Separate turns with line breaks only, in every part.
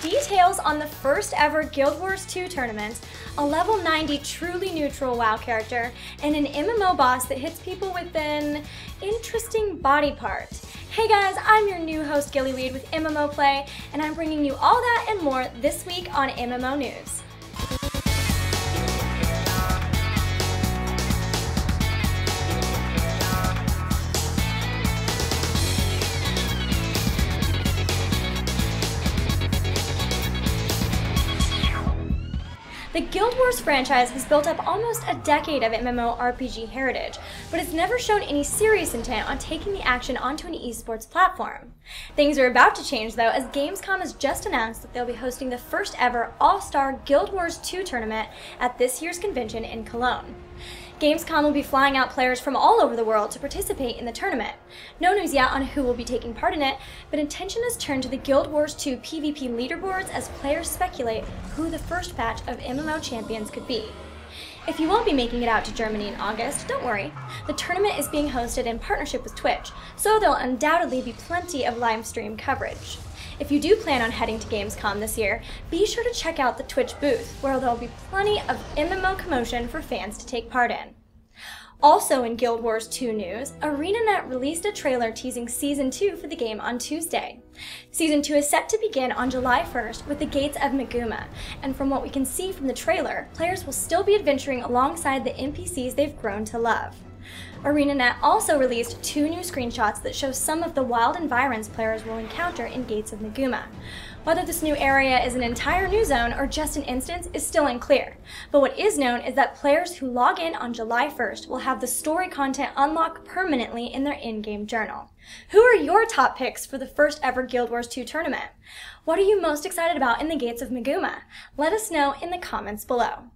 details on the first ever Guild Wars 2 tournament, a level 90 truly neutral WoW character, and an MMO boss that hits people with an interesting body part. Hey guys, I'm your new host Gillyweed with MMO Play, and I'm bringing you all that and more this week on MMO News. The Guild Wars franchise has built up almost a decade of MMORPG heritage, but it's never shown any serious intent on taking the action onto an esports platform. Things are about to change though, as Gamescom has just announced that they'll be hosting the first ever all-star Guild Wars 2 tournament at this year's convention in Cologne. Gamescom will be flying out players from all over the world to participate in the tournament. No news yet on who will be taking part in it, but attention has turned to the Guild Wars 2 PvP leaderboards as players speculate who the first batch of MMO champions could be. If you won't be making it out to Germany in August, don't worry. The tournament is being hosted in partnership with Twitch, so there'll undoubtedly be plenty of live stream coverage. If you do plan on heading to Gamescom this year, be sure to check out the Twitch booth, where there'll be plenty of MMO commotion for fans to take part in. Also in Guild Wars 2 news, ArenaNet released a trailer teasing Season 2 for the game on Tuesday. Season 2 is set to begin on July 1st with the gates of Maguma, and from what we can see from the trailer, players will still be adventuring alongside the NPCs they've grown to love. ArenaNet also released 2 new screenshots that show some of the wild environs players will encounter in Gates of Maguma. Whether this new area is an entire new zone or just an instance is still unclear, but what is known is that players who log in on July 1st will have the story content unlocked permanently in their in-game journal. Who are your top picks for the first ever Guild Wars 2 tournament? What are you most excited about in the Gates of Maguma? Let us know in the comments below.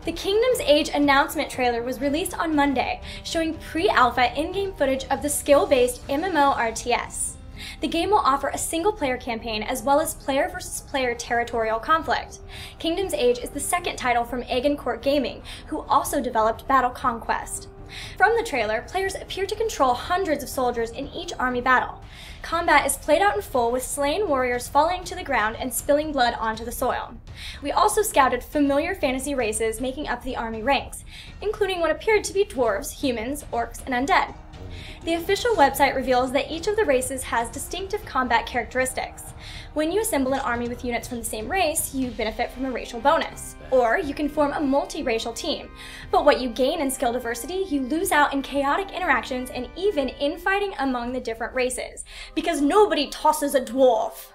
The Kingdom's Age announcement trailer was released on Monday, showing pre-alpha in-game footage of the skill-based MMO RTS. The game will offer a single-player campaign as well as player-versus-player territorial conflict. Kingdom's Age is the second title from Agincourt Gaming, who also developed Battle Conquest. From the trailer, players appear to control hundreds of soldiers in each army battle. Combat is played out in full with slain warriors falling to the ground and spilling blood onto the soil. We also scouted familiar fantasy races making up the army ranks, including what appeared to be dwarves, humans, orcs, and undead. The official website reveals that each of the races has distinctive combat characteristics. When you assemble an army with units from the same race, you benefit from a racial bonus. Or you can form a multi-racial team. But what you gain in skill diversity, you lose out in chaotic interactions and even infighting among the different races, because nobody tosses a dwarf.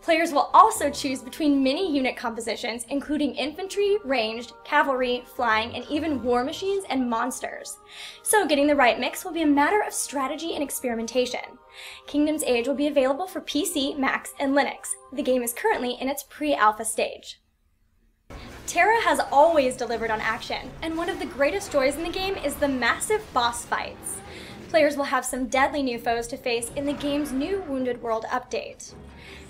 Players will also choose between many unit compositions, including infantry, ranged, cavalry, flying, and even war machines and monsters. So getting the right mix will be a matter of strategy and experimentation. Kingdom's Age will be available for PC, Macs, and Linux. The game is currently in its pre-alpha stage. Tera has always delivered on action, and one of the greatest joys in the game is the massive boss fights. Players will have some deadly new foes to face in the game's new Wounded World update.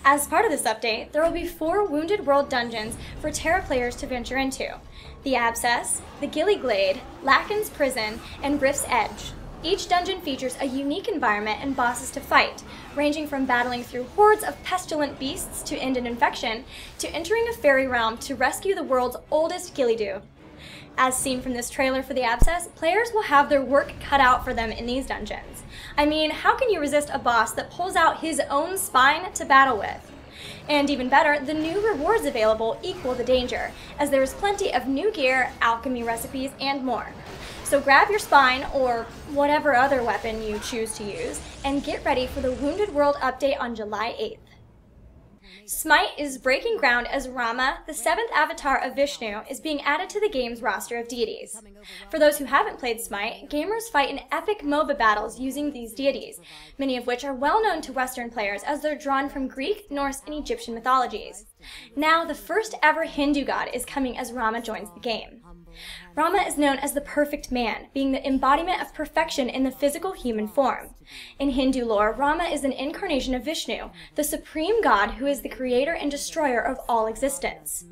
As part of this update, there will be 4 Wounded World dungeons for Tera players to venture into: the Abscess, the Gillyweed, Lacan's Prison, and Rift's Edge. Each dungeon features a unique environment and bosses to fight, ranging from battling through hordes of pestilent beasts to end an infection, to entering a fairy realm to rescue the world's oldest Gillyweed. As seen from this trailer for the Abscess, players will have their work cut out for them in these dungeons. I mean, how can you resist a boss that pulls out his own spine to battle with? And even better, the new rewards available equal the danger, as there is plenty of new gear, alchemy recipes, and more. So grab your spine, or whatever other weapon you choose to use, and get ready for the Wounded World update on July 8th. SMITE is breaking ground as Rama, the 7th avatar of Vishnu, is being added to the game's roster of deities. For those who haven't played SMITE, gamers fight in epic MOBA battles using these deities, many of which are well known to Western players as they're drawn from Greek, Norse, and Egyptian mythologies. Now, the first ever Hindu god is coming as Rama joins the game. Rama is known as the perfect man, being the embodiment of perfection in the physical human form. In Hindu lore, Rama is an incarnation of Vishnu, the supreme god who is the creator and destroyer of all existence.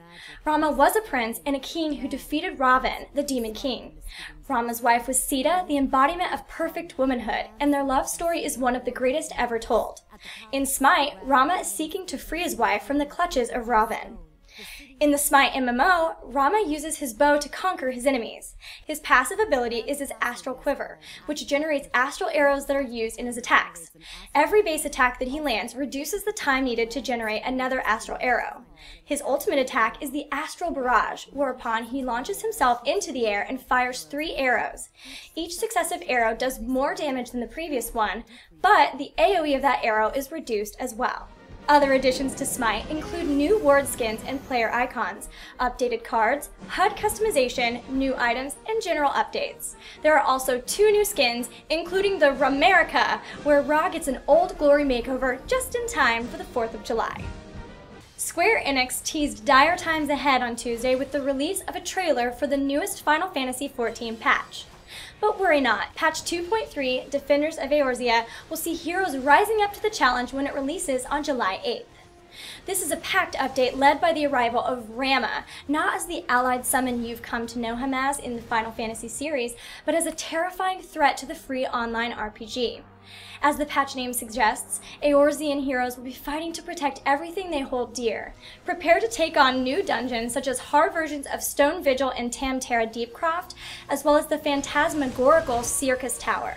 Rama was a prince and a king who defeated Ravan, the demon king. Rama's wife was Sita, the embodiment of perfect womanhood, and their love story is one of the greatest ever told. In SMITE, Rama is seeking to free his wife from the clutches of Ravan. In the SMITE MMO, Rama uses his bow to conquer his enemies. His passive ability is his astral quiver, which generates astral arrows that are used in his attacks. Every base attack that he lands reduces the time needed to generate another astral arrow. His ultimate attack is the astral barrage, whereupon he launches himself into the air and fires 3 arrows. Each successive arrow does more damage than the previous one, but the AoE of that arrow is reduced as well. Other additions to SMITE include new ward skins and player icons, updated cards, HUD customization, new items, and general updates. There are also 2 new skins, including the Ramerica, where Ra gets an Old Glory makeover just in time for the 4th of July. Square Enix teased dire times ahead on Tuesday with the release of a trailer for the newest Final Fantasy XIV patch. But worry not, patch 2.3, Defenders of Eorzea, will see heroes rising up to the challenge when it releases on July 8th. This is a packed update led by the arrival of Rama, not as the allied summon you've come to know him as in the Final Fantasy series, but as a terrifying threat to the free online RPG. As the patch name suggests, Eorzean heroes will be fighting to protect everything they hold dear. Prepare to take on new dungeons such as hard versions of Stone Vigil and Tera Deepcroft, as well as the phantasmagorical Circus Tower.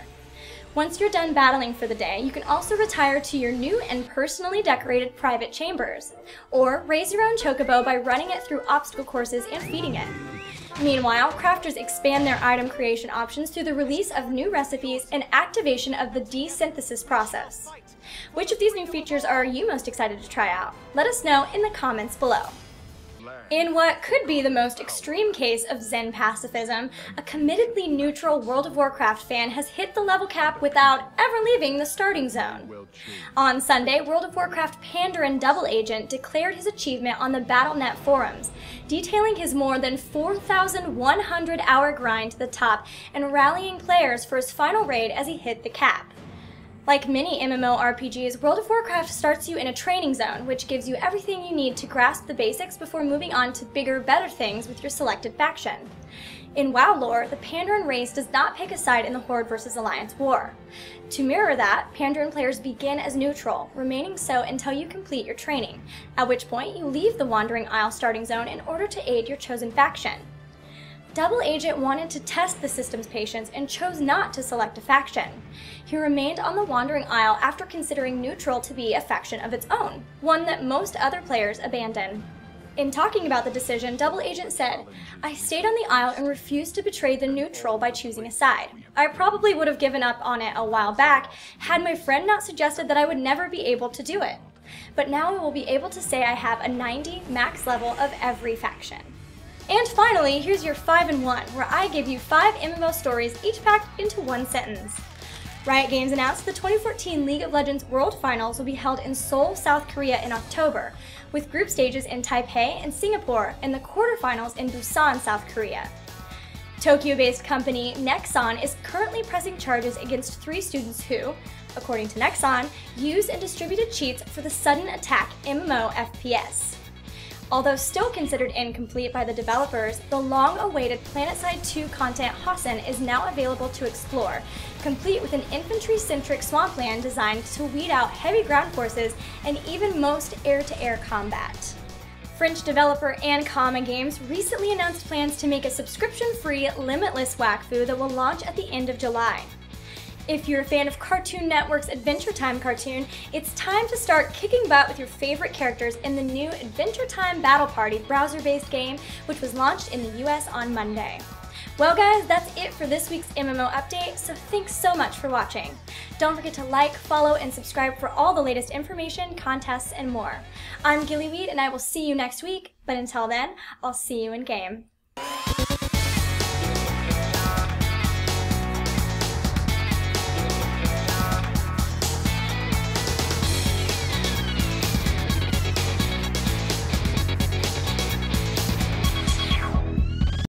Once you're done battling for the day, you can also retire to your new and personally decorated private chambers, or raise your own chocobo by running it through obstacle courses and feeding it. Meanwhile, crafters expand their item creation options through the release of new recipes and activation of the desynthesis process. Which of these new features are you most excited to try out? Let us know in the comments below. In what could be the most extreme case of Zen pacifism, a committedly neutral World of Warcraft fan has hit the level cap without ever leaving the starting zone. On Sunday, World of Warcraft Pandarin Double Agent declared his achievement on the Battle.net forums, detailing his more than 4,100-hour grind to the top and rallying players for his final raid as he hit the cap. Like many MMORPGs, World of Warcraft starts you in a training zone, which gives you everything you need to grasp the basics before moving on to bigger, better things with your selected faction. In WoW lore, the Pandarin race does not pick a side in the Horde versus Alliance war. To mirror that, Pandarin players begin as neutral, remaining so until you complete your training, at which point you leave the Wandering Isle starting zone in order to aid your chosen faction. Double Agent wanted to test the system's patience and chose not to select a faction. He remained on the Wandering Isle after considering neutral to be a faction of its own, one that most other players abandon. In talking about the decision, Double Agent said, "I stayed on the Isle and refused to betray the neutral by choosing a side. I probably would have given up on it a while back had my friend not suggested that I would never be able to do it. But now I will be able to say I have a 90 max level of every faction." And finally, here's your 5 in 1, where I give you 5 MMO stories, each packed into one sentence. Riot Games announced the 2014 League of Legends World Finals will be held in Seoul, South Korea in October, with group stages in Taipei and Singapore, and the quarterfinals in Busan, South Korea. Tokyo-based company Nexon is currently pressing charges against 3 students who, according to Nexon, used and distributed cheats for the Sudden Attack MMO FPS. Although still considered incomplete by the developers, the long-awaited PlanetSide 2 content Hossen is now available to explore, complete with an infantry-centric swampland designed to weed out heavy ground forces and even most air-to-air combat. French developer Gamescom Games recently announced plans to make a subscription-free, limitless Wakfu that will launch at the end of July. If you're a fan of Cartoon Network's Adventure Time cartoon, it's time to start kicking butt with your favorite characters in the new Adventure Time Battle Party browser-based game, which was launched in the US on Monday. Well guys, that's it for this week's MMO update, so thanks so much for watching. Don't forget to like, follow, and subscribe for all the latest information, contests, and more. I'm Gillyweed, and I will see you next week, but until then, I'll see you in game.